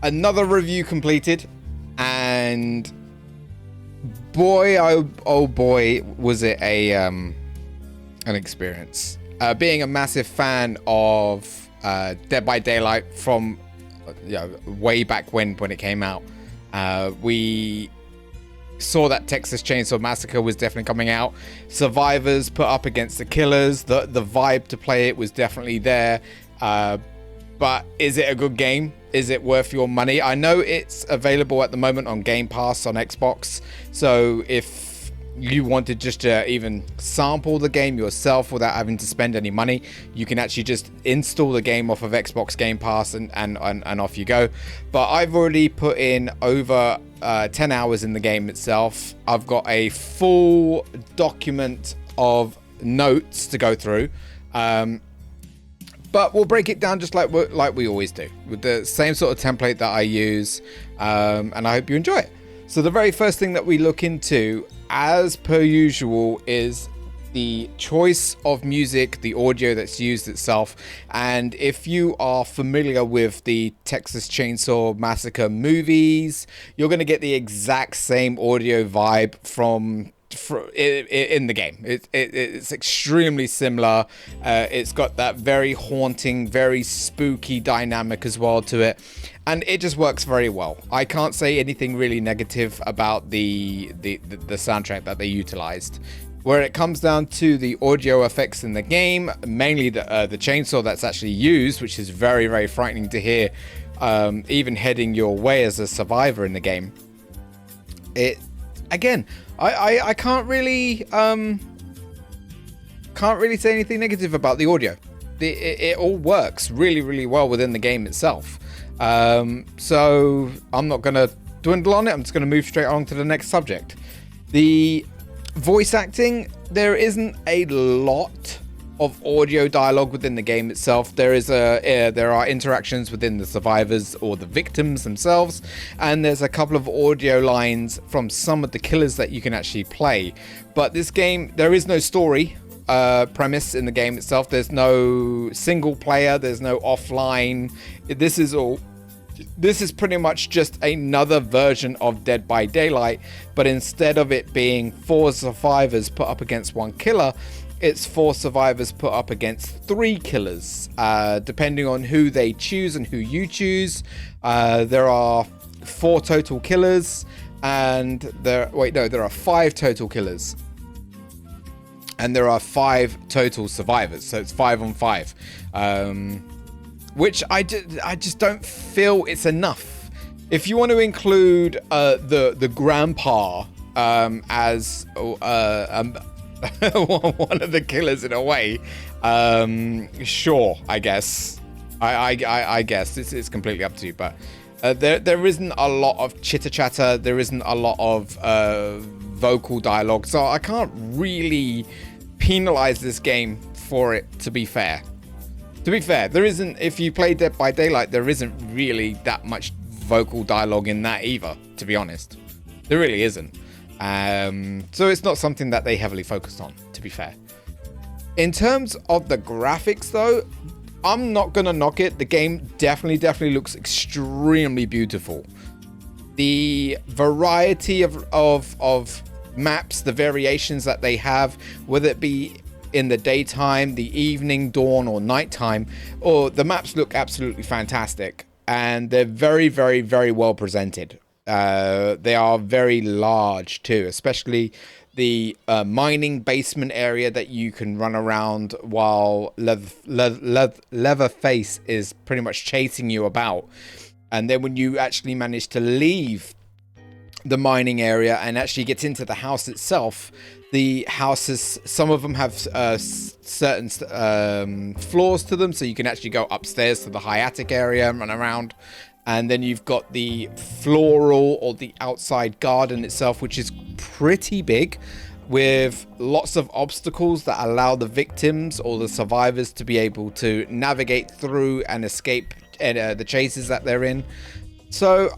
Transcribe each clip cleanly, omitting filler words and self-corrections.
another review completed, and boy, oh boy, was it an experience. Being a massive fan of Dead by Daylight from way back when it came out, we saw that Texas Chainsaw Massacre was definitely coming out. Survivors put up against the Killers. The vibe to play it was definitely there. But is it a good game? Is it worth your money? I know it's available at the moment on Game Pass on Xbox. So if you wanted just to even sample the game yourself without having to spend any money, you can actually just install the game off of Xbox Game Pass and off you go. But I've already put in over 10 hours in the game itself. I've got a full document of notes to go through. But we'll break it down just like we always do, with the same sort of template that I use, and I hope you enjoy it. So the very first thing that we look into, as per usual, is the choice of music, the audio that's used itself. And if you are familiar with the Texas Chainsaw Massacre movies, you're going to get the exact same audio vibe from in the game. It's extremely similar. It's got that very haunting, very spooky dynamic as well to it, and it just works very well. I can't say anything really negative about the soundtrack that they utilized. Where it comes down to the audio effects in the game, mainly the chainsaw that's actually used, which is very, very frightening to hear, even heading your way as a survivor in the game. Again, I can't really say anything negative about the audio. It all works really, really well within the game itself. So I'm not going to dwindle on it. I'm just going to move straight on to the next subject. The voice acting, there isn't a lot of audio dialogue within the game itself. There are interactions within the survivors or the victims themselves, and there's a couple of audio lines from some of the killers that you can actually play. But this game, there is no story premise in the game itself. There's no single player, there's no offline. This is pretty much just another version of Dead by Daylight, but instead of it being 4 survivors put up against 1 killer, it's 4 survivors put up against 3 killers, depending on who they choose and who you choose. There are 4 total killers, and there are 5 total killers, and there are 5 total survivors. So it's 5 on 5, which I just don't feel it's enough. If you want to include the grandpa as one of the killers in a way, sure, I guess. I guess it's completely up to you, but there isn't a lot of chitter chatter. There isn't a lot of vocal dialogue, so I can't really penalize this game for it. To be fair, there isn't. If you play Dead by Daylight, there isn't really that much vocal dialogue in that either. To be honest, there really isn't. So it's not something that they heavily focused on, to be fair. In terms of the graphics though, I'm not gonna knock it. The game definitely looks extremely beautiful. The variety of maps, the variations that they have, whether it be in the daytime, the evening, dawn, or nighttime, or the maps look absolutely fantastic, and they're very, very, very well presented. They are very large too, especially the mining basement area that you can run around while Leatherface is pretty much chasing you about. And then when you actually manage to leave the mining area and actually get into the house itself, the houses, some of them have certain floors to them, so you can actually go upstairs to the high attic area and run around. And then you've got the floral or the outside garden itself, which is pretty big, with lots of obstacles that allow the victims or the survivors to be able to navigate through and escape the chases that they're in. So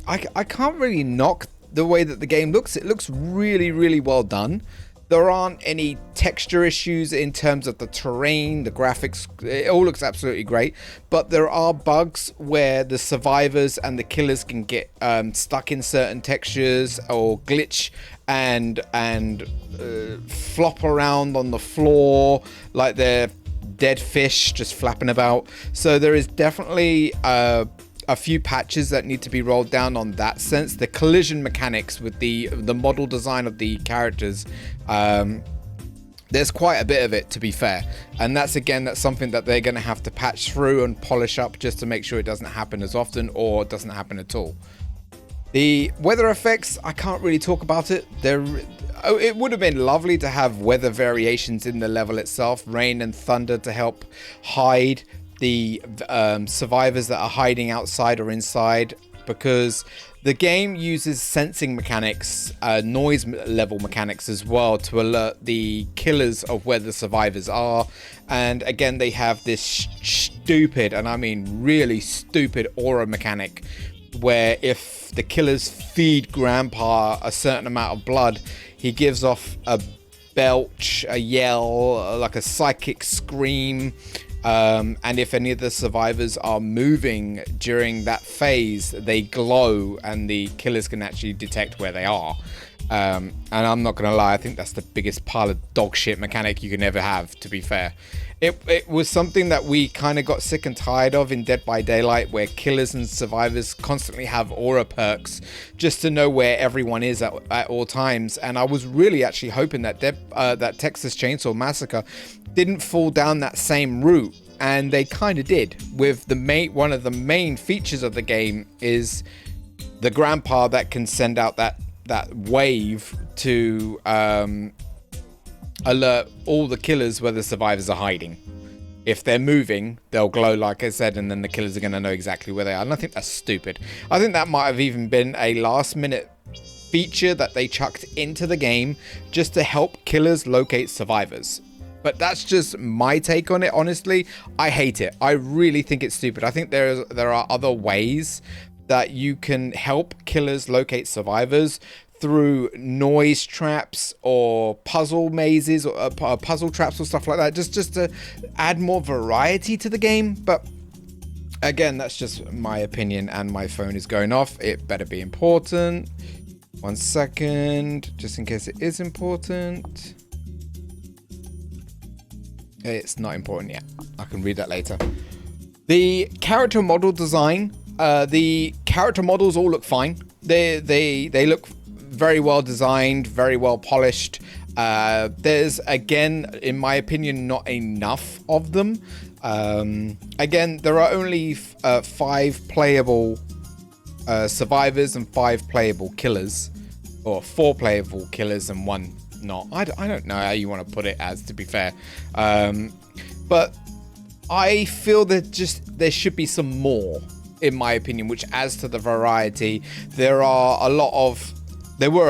I can't really knock the way that the game looks. It looks really, really well done. There aren't any texture issues in terms of the terrain, the graphics. It all looks absolutely great, but there are bugs where the survivors and the killers can get stuck in certain textures or glitch and flop around on the floor like they're dead fish just flapping about. So there is definitely a few patches that need to be rolled down on that sense. The collision mechanics with the model design of the characters, there's quite a bit of it, to be fair, and that's something that they're going to have to patch through and polish up just to make sure it doesn't happen as often or doesn't happen at all. The weather effects, I can't really talk about it. It would have been lovely to have weather variations in the level itself, rain and thunder to help hide the survivors that are hiding outside or inside, because the game uses sensing mechanics, noise level mechanics as well, to alert the killers of where the survivors are. And again, they have this stupid, and I mean really stupid, aura mechanic where if the killers feed Grandpa a certain amount of blood, he gives off a belch, a yell, like a psychic scream. And if any of the survivors are moving during that phase, they glow and the killers can actually detect where they are. And I'm not going to lie, I think that's the biggest pile of dog shit mechanic you can ever have, to be fair. It was something that we kind of got sick and tired of in Dead by Daylight, where killers and survivors constantly have aura perks just to know where everyone is at all times. And I was really actually hoping that that Texas Chainsaw Massacre didn't fall down that same route, and they kind of did. With one of the main features of the game is the Grandpa that can send out that wave to alert all the killers where the survivors are hiding. If they're moving, they'll glow, like I said, and then the killers are going to know exactly where they are. And I think that's stupid. I think that might have even been a last minute feature that they chucked into the game just to help killers locate survivors. But that's just my take on it, honestly. I hate it. I really think it's stupid. I think there are other ways that you can help killers locate survivors through noise traps or puzzle mazes or puzzle traps or stuff like that, just to add more variety to the game. But again, that's just my opinion, and my phone is going off. It better be important. 1 second, just in case it is important. It's not important yet. I can read that later. The character model design, the character models all look fine. They look very well designed, very well polished. There's, again, in my opinion, not enough of them. Again, there are only 5 playable survivors and 5 playable killers, or 4 playable killers and 1 not. I don't know how you want to put it, as, to be fair. But I feel that there should be some more, in my opinion, which adds to the variety. There were a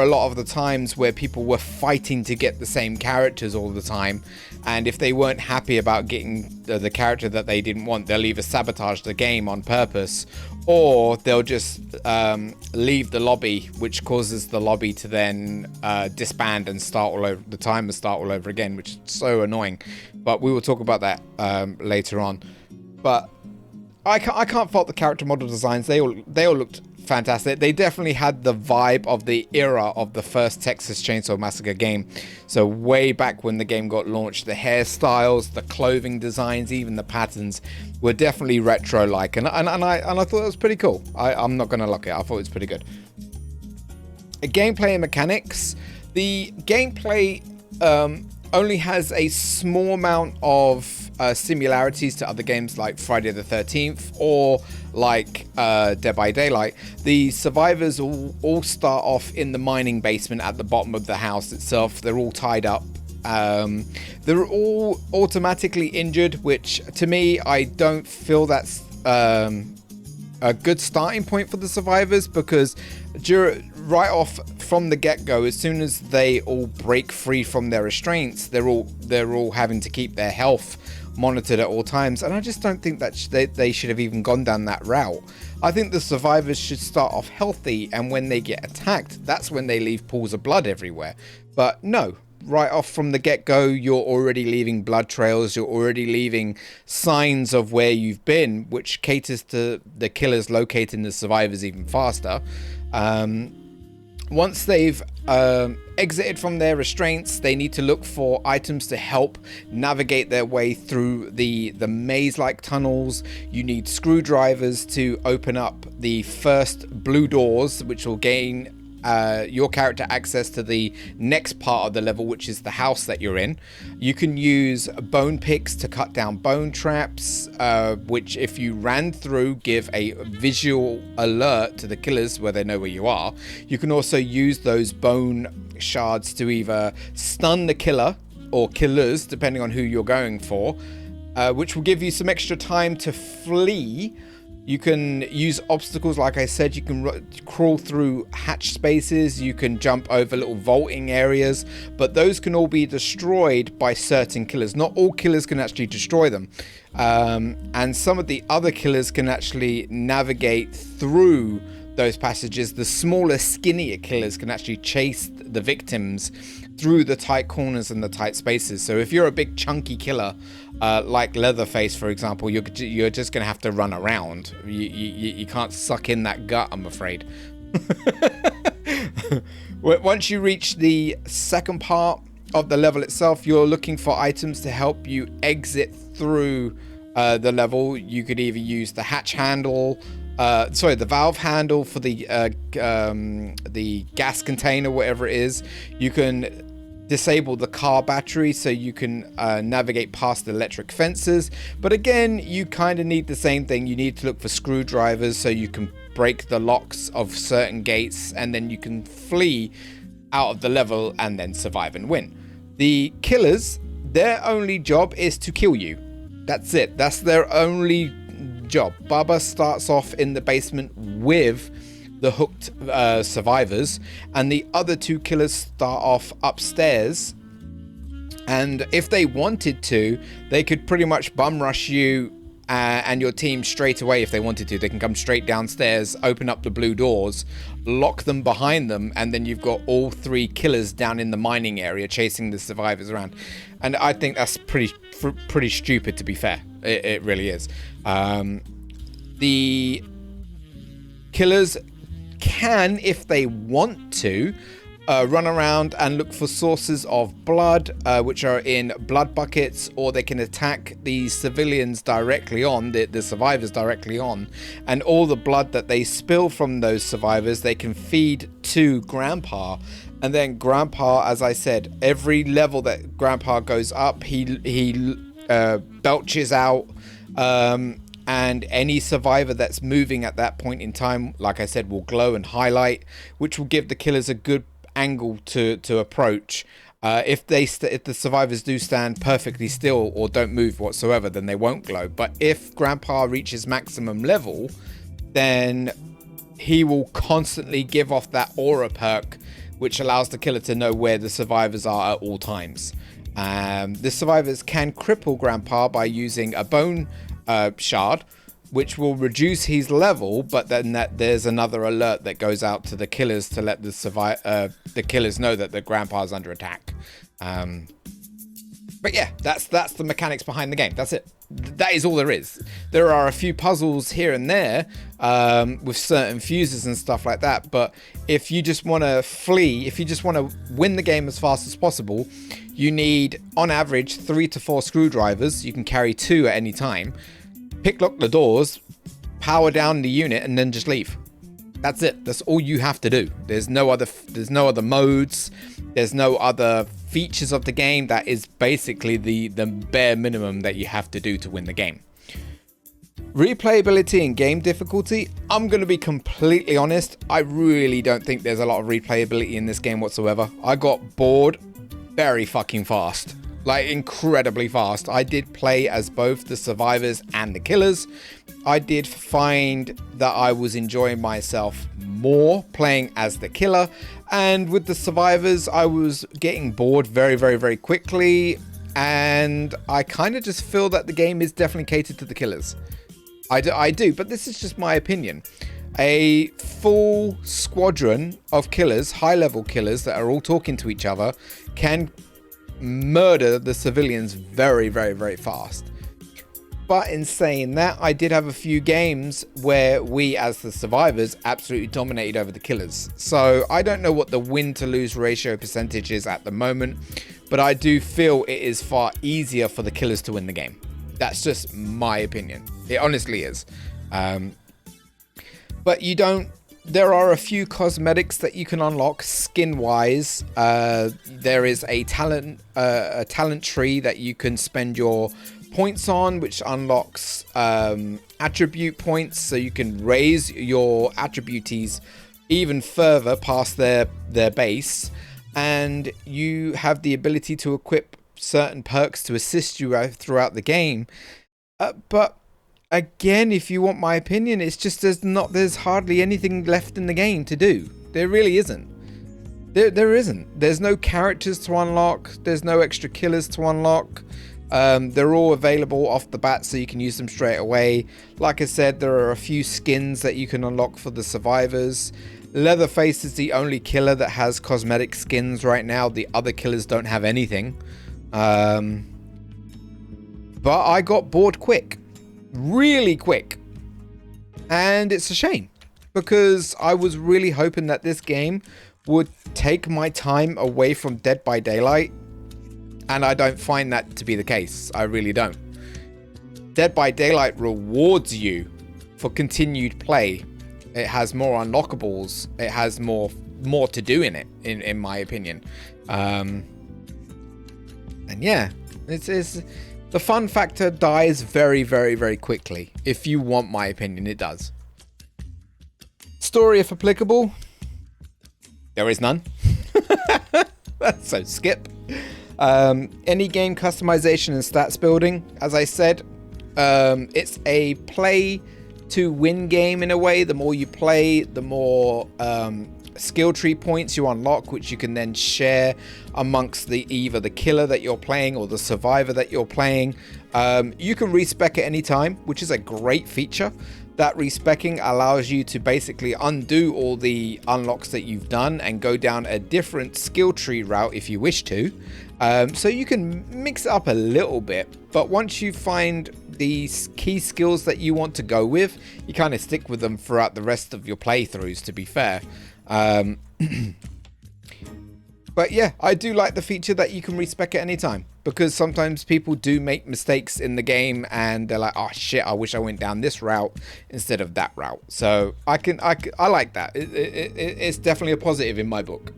lot of the times where people were fighting to get the same characters all the time, and if they weren't happy about getting the character that they didn't want, they'll either sabotage the game on purpose, or they'll just leave the lobby, which causes the lobby to then disband and start all over again, which is so annoying. But we will talk about that later on. But I can't fault the character model designs. They all looked fantastic. They definitely had the vibe of the era of the first Texas Chainsaw Massacre game. So way back when the game got launched, the hairstyles, the clothing designs, even the patterns were definitely retro-like, and I thought it was pretty cool. I'm not gonna lock it. I thought it was pretty good. Gameplay and mechanics. The gameplay only has a small amount of similarities to other games like Friday the 13th or like Dead by Daylight. The survivors all start off in the mining basement at the bottom of the house itself. They're all tied up. They're all automatically injured, which to me, I don't feel that's a good starting point for the survivors, because right off from the get-go, as soon as they all break free from their restraints, they're all having to keep their health monitored at all times, and I just don't think that they should have even gone down that route. I think the survivors should start off healthy, and when they get attacked, that's when they leave pools of blood everywhere. But no, right off from the get-go, you're already leaving blood trails, you're already leaving signs of where you've been, which caters to the killers locating the survivors even faster. Once they've exited from their restraints, they need to look for items to help navigate their way through the maze-like tunnels. You need screwdrivers to open up the first blue doors, which will gain your character access to the next part of the level, which is the house that you're in. You can use bone picks to cut down bone traps, which if you ran through, give a visual alert to the killers where they know where you are. You can also use those bone shards to either stun the killer or killers, depending on who you're going for, which will give you some extra time to flee. You can use obstacles, like I said. You can crawl through hatch spaces, you can jump over little vaulting areas, but those can all be destroyed by certain killers. Not all killers can actually destroy them, and some of the other killers can actually navigate through those passages. The smaller, skinnier killers can actually chase the victims through the tight corners and the tight spaces. So if you're a big chunky killer, like Leatherface, for example, you're just gonna have to run around. You can't suck in that gut, I'm afraid. Once you reach the second part of the level itself, you're looking for items to help you exit through the level. You could either use the hatch handle, the valve handle for the gas container, whatever it is. You can disable the car battery so you can navigate past the electric fences, but again, you kind of need the same thing. You need to look for screwdrivers so you can break the locks of certain gates, and then you can flee out of the level and then survive and win. The killers, their only job is to kill you. That's it. That's their only job. Bubba starts off in the basement with the hooked survivors, and the other two killers start off upstairs, and if they wanted to, they could pretty much bum rush you and your team straight away. If they wanted to, they can come straight downstairs, open up the blue doors, lock them behind them, and then you've got all three killers down in the mining area chasing the survivors around. And I think that's pretty stupid, to be fair. It really is. The killers can, if they want to, run around and look for sources of blood, which are in blood buckets, or they can attack the civilians directly on, the survivors directly on, and all the blood that they spill from those survivors they can feed to Grandpa. And then Grandpa, as I said, every level that Grandpa goes up, he belches out, and any survivor that's moving at that point in time, like I said, will glow and highlight, which will give the killers a good angle to approach. If the survivors do stand perfectly still or don't move whatsoever, then they won't glow. But if Grandpa reaches maximum level, then he will constantly give off that aura perk, which allows the killer to know where the survivors are at all times. The survivors can cripple Grandpa by using a bone shard, which will reduce his level, but then there's another alert that goes out to the killers to let the killers know that the Grandpa's under attack. But yeah, that's the mechanics behind the game. That's it. That is all there is. There are a few puzzles here and there with certain fuses and stuff like that, but if you just want to flee, if you just want to win the game as fast as possible, you need on average 3 to 4 screwdrivers. You can carry 2 at any time. Picklock the doors, power down the unit, and then just leave. That's it. That's all you have to do. There's no other modes. There's no other features of the game. That is basically the bare minimum that you have to do to win the game. Replayability and game difficulty, I'm going to be completely honest, I really don't think there's a lot of replayability in this game whatsoever. I got bored very fucking fast. Like, incredibly fast. I did play as both the survivors and the killers. I did find that I was enjoying myself more playing as the killer, and with the survivors I was getting bored very, very, very quickly, and I kind of just feel that the game is definitely catered to the killers. I do, but this is just my opinion. A full squadron of killers, high-level killers that are all talking to each other, can murder the civilians very, very, very fast. But in saying that, I did have a few games where we, as the survivors, absolutely dominated over the killers. So I don't know what the win to lose ratio percentage is at the moment, but I do feel it is far easier for the killers to win the game. That's just my opinion. It honestly is. But you don't. There are a few cosmetics that you can unlock skin wise. There is a talent tree that you can spend your points on, which unlocks attribute points, so you can raise your attributes even further past their base, and you have the ability to equip certain perks to assist you throughout the game. But again, if you want my opinion, it's just there's hardly anything left in the game to do. There really isn't. There isn't. There's no characters to unlock. There's no extra killers to unlock. They're all available off the bat, so you can use them straight away. Like I said, there are a few skins that you can unlock for the survivors. Leatherface is the only killer that has cosmetic skins right now. The other killers don't have anything. But I got bored quick. Really quick. And it's a shame, because I was really hoping that this game would take my time away from Dead by Daylight. And I don't find that to be the case. I really don't. Dead by Daylight rewards you for continued play. It has more unlockables. It has more to do in it, in my opinion. And yeah, it's the fun factor dies very, very, very quickly. If you want my opinion, it does. Story, if applicable, there is none. So skip. Any game customization and stats building, as I said, it's a play to win game in a way. The more you play, the more skill tree points you unlock, which you can then share amongst either the killer that you're playing or the survivor that you're playing. You can respec at any time, which is a great feature. That respecing allows you to basically undo all the unlocks that you've done and go down a different skill tree route if you wish to. So you can mix it up a little bit, but once you find the key skills that you want to go with, you kind of stick with them throughout the rest of your playthroughs, to be fair. But yeah, I do like the feature that you can respec at any time, because sometimes people do make mistakes in the game and they're like, oh shit, I wish I went down this route instead of that route. So I like that. It's definitely a positive in my book.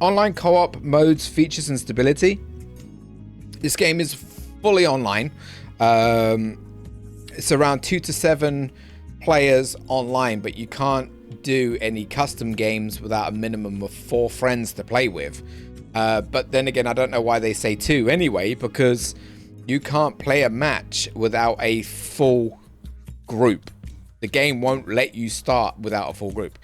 Online co-op modes, features and stability. This game is fully online. It's around 2 to 7 players online, but you can't do any custom games without a minimum of 4 friends to play with. But then again, I don't know why they say 2 anyway, because you can't play a match without a full group. The game won't let you start without a full group.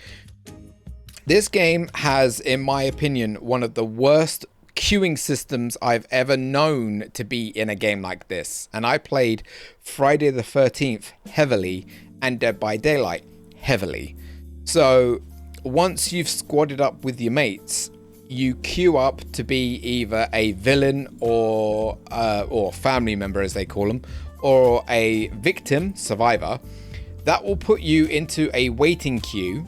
This game has, in my opinion, one of the worst queuing systems I've ever known to be in a game like this. And I played Friday the 13th heavily and Dead by Daylight heavily. So once you've squadded up with your mates, you queue up to be either a villain or family member, as they call them, or a victim, survivor. That will put you into a waiting queue,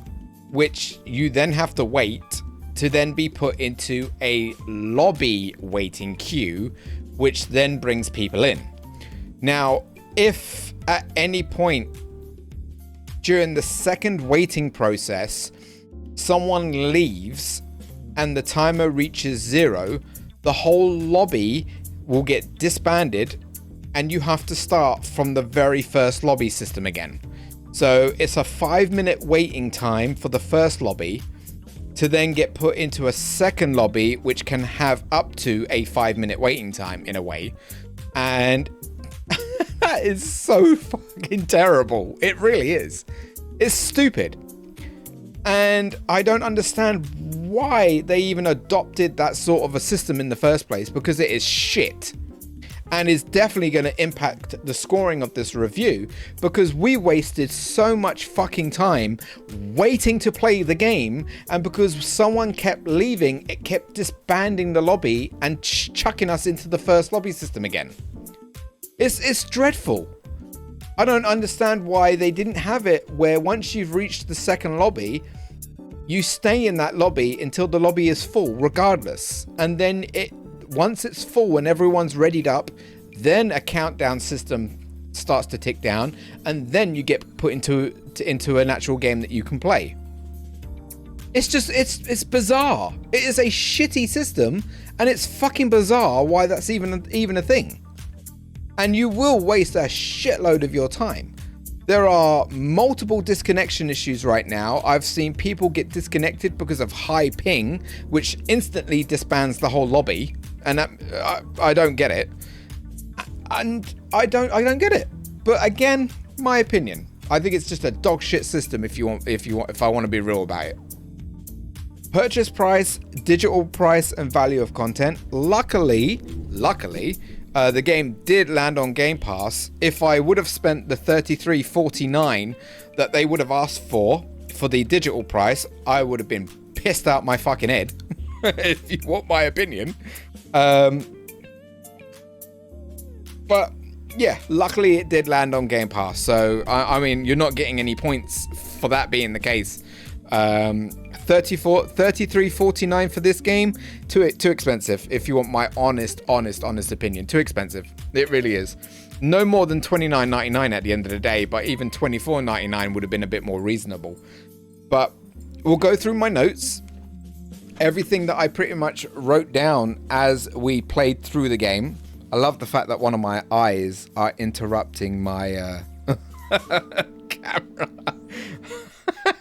which you then have to wait to then be put into a lobby waiting queue, which then brings people in. Now, if at any point during the second waiting process, someone leaves and the timer reaches 0, the whole lobby will get disbanded and you have to start from the very first lobby system again. So it's a 5-minute waiting time for the first lobby to then get put into a second lobby, which can have up to a 5-minute waiting time in a way. And that is so fucking terrible. It really is. It's stupid. And I don't understand why they even adopted that sort of a system in the first place, because it is shit. and is definitely going to impact the scoring of this review, because we wasted so much fucking time waiting to play the game, and because someone kept leaving, it kept disbanding the lobby and chucking us into the first lobby system again. It's dreadful. I don't understand why they didn't have it where once you've reached the second lobby, you stay in that lobby until the lobby is full regardless, and then once it's full and everyone's readied up, then a countdown system starts to tick down, and then you get put into an actual game that you can play. It's bizarre. It is a shitty system, and it's fucking bizarre why that's even a thing. And you will waste a shitload of your time. There are multiple disconnection issues right now. I've seen people get disconnected because of high ping, which instantly disbands the whole lobby. And I don't get it. And I don't get it. But again, my opinion. I think it's just a dog shit system if I want to be real about it. Purchase price, digital price, and value of content. Luckily, the game did land on Game Pass. If I would have spent the $33.49 that they would have asked for the digital price, I would have been pissed out my fucking head. If you want my opinion. But yeah, luckily it did land on Game Pass. So I mean, you're not getting any points for that being the case. $33.49 for this game, too expensive. If you want my honest opinion, too expensive. It really is. No more than $29.99 at the end of the day, but even $24.99 would have been a bit more reasonable. But we'll go through my notes. Everything that I pretty much wrote down as we played through the game. I love the fact that one of my eyes are interrupting my camera.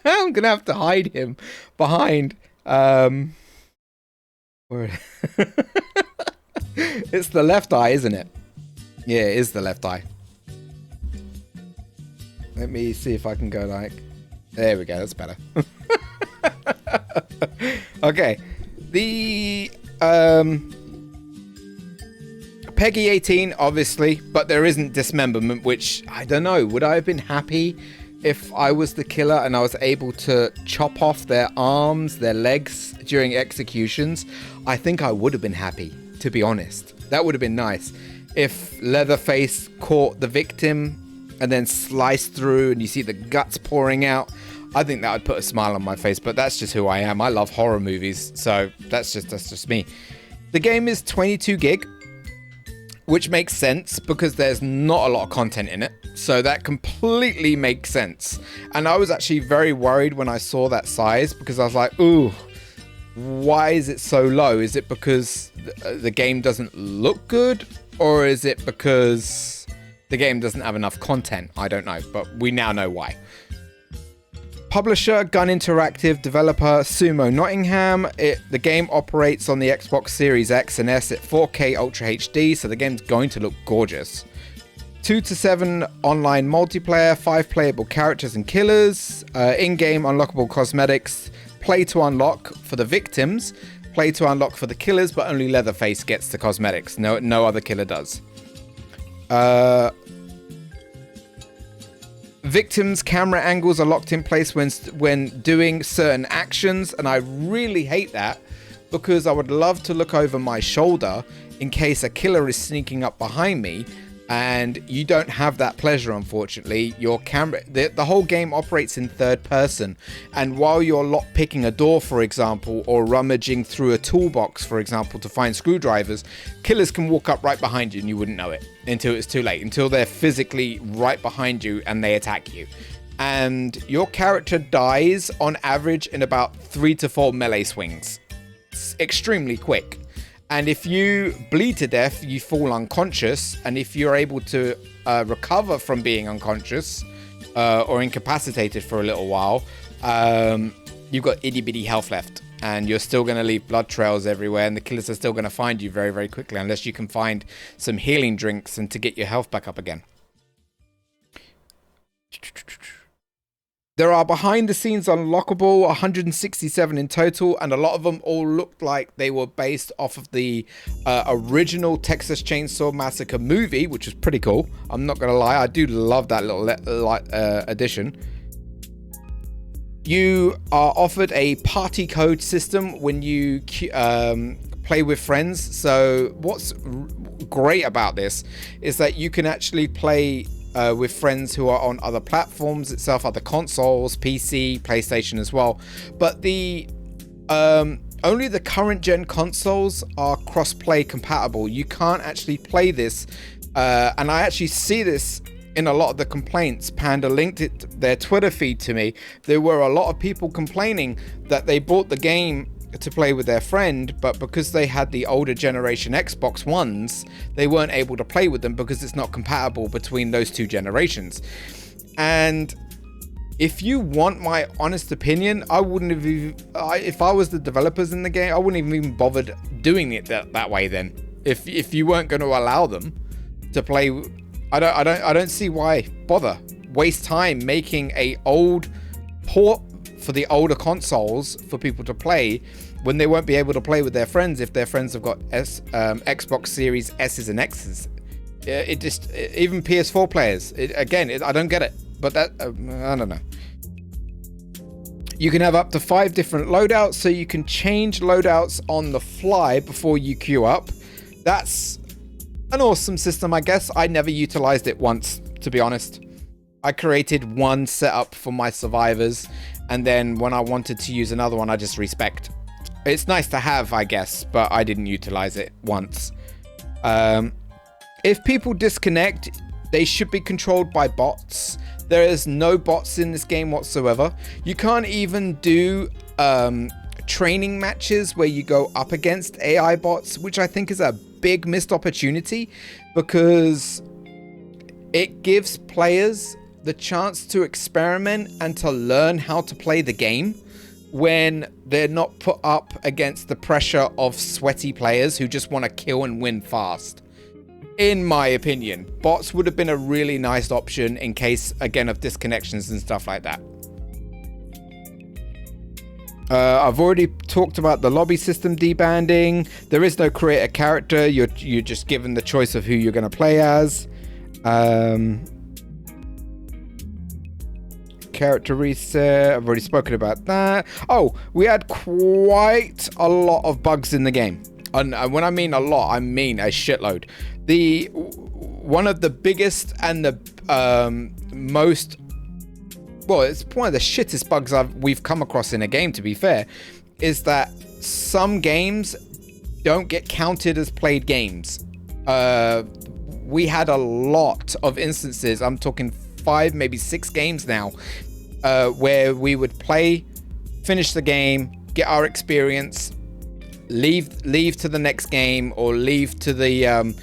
I'm gonna have to hide him behind it's the left eye, isn't it? Yeah, it is the left eye. Let me see if I can go like, there we go, that's better. Okay, the Peggy 18 obviously, but there isn't dismemberment, which I don't know, would I have been happy if I was the killer and I was able to chop off their arms, their legs during executions? I think I would have been happy, to be honest. That would have been nice. If Leatherface caught the victim and then sliced through and you see the guts pouring out, I think that would put a smile on my face, but that's just who I am. I love horror movies, so that's just me. The game is 22 gig, which makes sense because there's not a lot of content in it. So that completely makes sense. And I was actually very worried when I saw that size because I was like, ooh, why is it so low? Is it because the game doesn't look good? Or is it because the game doesn't have enough content? I don't know, but we now know why. Publisher, Gun Interactive. Developer, Sumo Nottingham. The game operates on the Xbox Series X and S at 4K Ultra HD, so the game's going to look gorgeous. 2 to 7 online multiplayer, 5 playable characters and killers, in-game unlockable cosmetics, play to unlock for the victims, play to unlock for the killers, but only Leatherface gets the cosmetics. No other killer does. Victims' camera angles are locked in place when doing certain actions, and I really hate that because I would love to look over my shoulder in case a killer is sneaking up behind me, and you don't have that pleasure, unfortunately. Your camera, the whole game operates in third person, and while you're lock-picking a door, for example, or rummaging through a toolbox, for example, to find screwdrivers, killers can walk up right behind you and you wouldn't know it until it's too late, until they're physically right behind you and they attack you. And your character dies on average in about 3 to 4 melee swings. It's extremely quick. And if you bleed to death, you fall unconscious. And if you're able to recover from being unconscious or incapacitated for a little while, you've got itty bitty health left. And you're still going to leave blood trails everywhere. And the killers are still going to find you very, very quickly. Unless you can find some healing drinks and to get your health back up again. There are behind the scenes unlockable 167 in total, and a lot of them all looked like they were based off of the original Texas Chainsaw Massacre movie, which was pretty cool. I'm not gonna lie, I do love that little addition. You are offered a party code system when you play with friends. So what's great about this is that you can actually play with friends who are on other platforms itself, other consoles, PC, PlayStation as well. But the only the current gen consoles are cross-play compatible. You can't actually play this, and I actually see this in a lot of the complaints. Panda linked their Twitter feed to me. There were a lot of people complaining that they bought the game to play with their friend, but because they had the older generation Xbox Ones, they weren't able to play with them because it's not compatible between those two generations. And if you want my honest opinion, I wouldn't have even, if I was the developers in the game, I wouldn't have even bothered doing it that way then. If you weren't going to allow them to play, I don't see why bother waste time making a old port for the older consoles for people to play when they won't be able to play with their friends if their friends have got Xbox Series S's and X's. It just, even PS4 players, I don't get it, but that, I don't know. You can have up to 5 different loadouts, so you can change loadouts on the fly before you queue up. That's an awesome system, I guess. I never utilized it once, to be honest. I created one setup for my survivors, and then when I wanted to use another one, I just respect. It's nice to have, I guess, but I didn't utilize it once. If people disconnect, they should be controlled by bots. There is no bots in this game whatsoever. You can't even do training matches where you go up against AI bots, which I think is a big missed opportunity, because it gives players the chance to experiment and to learn how to play the game when they're not put up against the pressure of sweaty players who just want to kill and win fast. In my opinion, bots would have been a really nice option in case, again, of disconnections and stuff like that. I've already talked about the lobby system debanding. There is no create a character. You're just given the choice of who you're going to play as. Character reset, I've already spoken about that. Oh, we had quite a lot of bugs in the game, and when I mean a lot, I mean a shitload. One of the biggest and the most, well, it's one of the shittest bugs we've come across in a game, to be fair, is that some games don't get counted as played games. We had a lot of instances, I'm talking 5, maybe 6 games now, where we would play, finish the game, get our experience, leave to the next game, or leave to the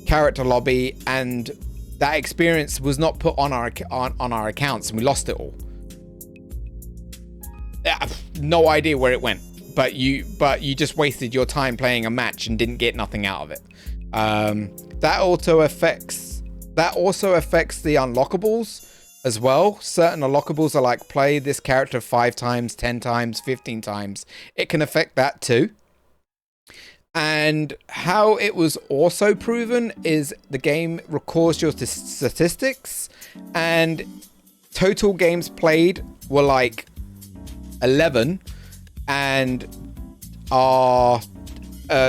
character lobby, and that experience was not put on our accounts, and we lost it all. No idea where it went, but you just wasted your time playing a match and didn't get nothing out of it. That also affects the unlockables as well. Certain unlockables are like, play this character 5 times, 10 times, 15 times. It can affect that too. And how it was also proven is the game records your statistics, and total games played were like 11, and our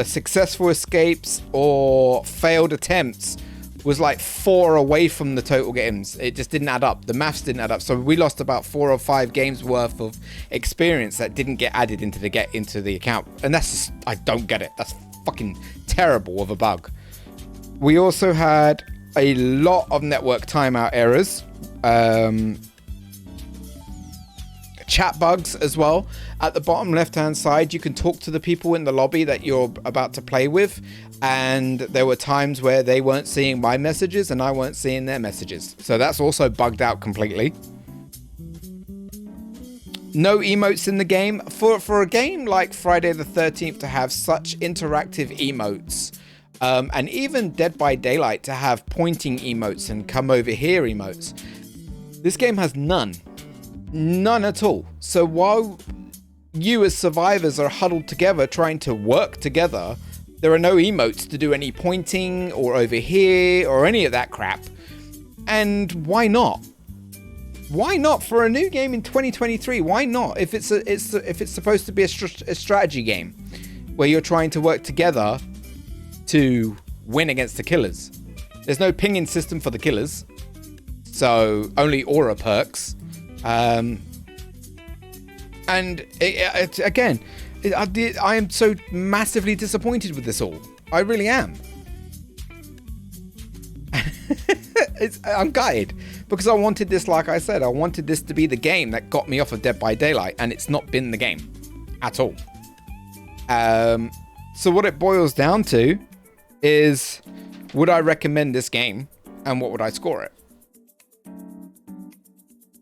successful escapes or failed attempts was like 4 away from the total games. It just didn't add up. The maths didn't add up. So we lost about 4 or 5 games worth of experience that didn't get added into the account. And that's just, I don't get it. That's fucking terrible of a bug. We also had a lot of network timeout errors. Chat bugs as well. At the bottom left hand side, you can talk to the people in the lobby that you're about to play with, and there were times where they weren't seeing my messages and I weren't seeing their messages, so that's also bugged out completely. No emotes in the game. For a game like Friday the 13th to have such interactive emotes, and even Dead by Daylight to have pointing emotes and come over here emotes, this game has none None at all. So while you as survivors are huddled together trying to work together, there are no emotes to do any pointing or over here or any of that crap. And why not? Why not for a new game in 2023? Why not? If it's supposed to be a strategy game where you're trying to work together to win against the killers. There's no pinging system for the killers, so only aura perks. I am so massively disappointed with this all. I really am. I'm gutted because I wanted this, like I said, I wanted this to be the game that got me off of Dead by Daylight, and it's not been the game at all. So what it boils down to is, would I recommend this game and what would I score it?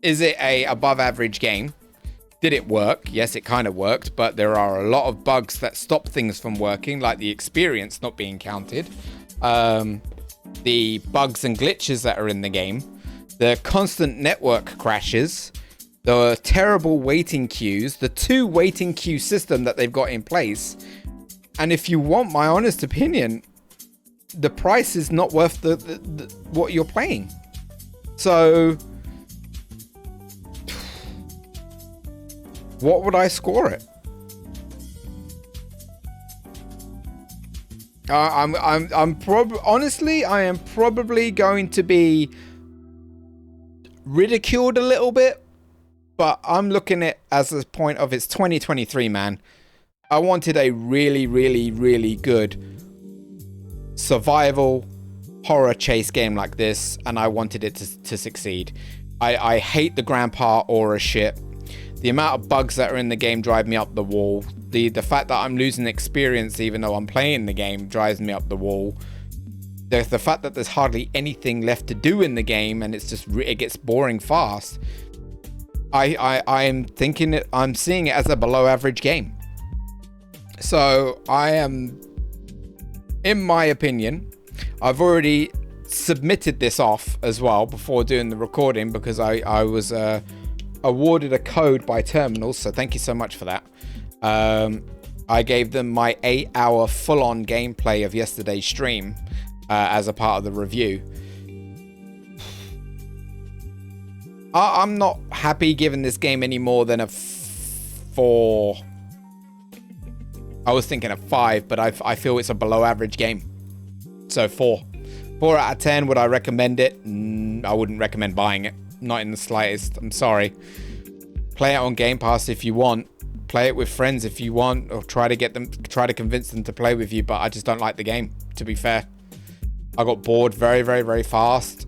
Is it a above average game? Did it work? Yes, it kind of worked, but there are a lot of bugs that stop things from working, like the experience not being counted, the bugs and glitches that are in the game, the constant network crashes, the terrible waiting queues, the 2 waiting queue system that they've got in place. And if you want my honest opinion, the price is not worth the what you're playing. So what would I score it? Honestly, I am probably going to be ridiculed a little bit, but I'm looking at it as a point of it's 2023, man. I wanted a really, really, really good survival horror chase game like this, and I wanted it to succeed. I hate the grandpa aura shit. The amount of bugs that are in the game drive me up the wall. The fact that I'm losing experience even though I'm playing the game drives me up the wall. The fact that there's hardly anything left to do in the game and it gets boring fast. I'm seeing it as a below average game. So I am, in my opinion, I've already submitted this off as well before doing the recording because I was awarded a code by Terminals, so thank you so much for that. I gave them my 8-hour full-on gameplay of yesterday's stream as a part of the review. I'm not happy giving this game any more than a 4. I was thinking a 5, but I feel it's a below average game. So 4. 4 out of 10. Would I recommend it? I wouldn't recommend buying it. Not in the slightest. I'm sorry. Play it on Game Pass if you want. Play it with friends if you want, or try to convince them to play with you, but I just don't like the game, to be fair. I got bored very, very, very fast.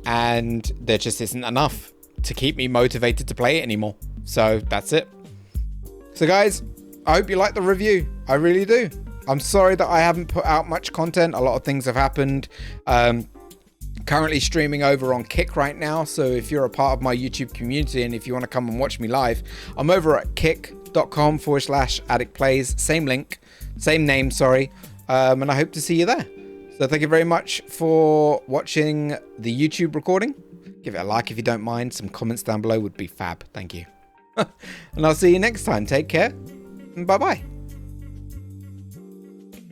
And there just isn't enough to keep me motivated to play it anymore. So that's it. So guys, I hope you like the review. I really do. I'm sorry that I haven't put out much content. A lot of things have happened. Currently streaming over on Kick right now. So if you're a part of my YouTube community and if you want to come and watch me live, I'm over at kick.com/AtticPlays. Same link, same name, sorry. And I hope to see you there. So thank you very much for watching the YouTube recording. Give it a like if you don't mind. Some comments down below would be fab. Thank you. And I'll see you next time. Take care. And bye-bye.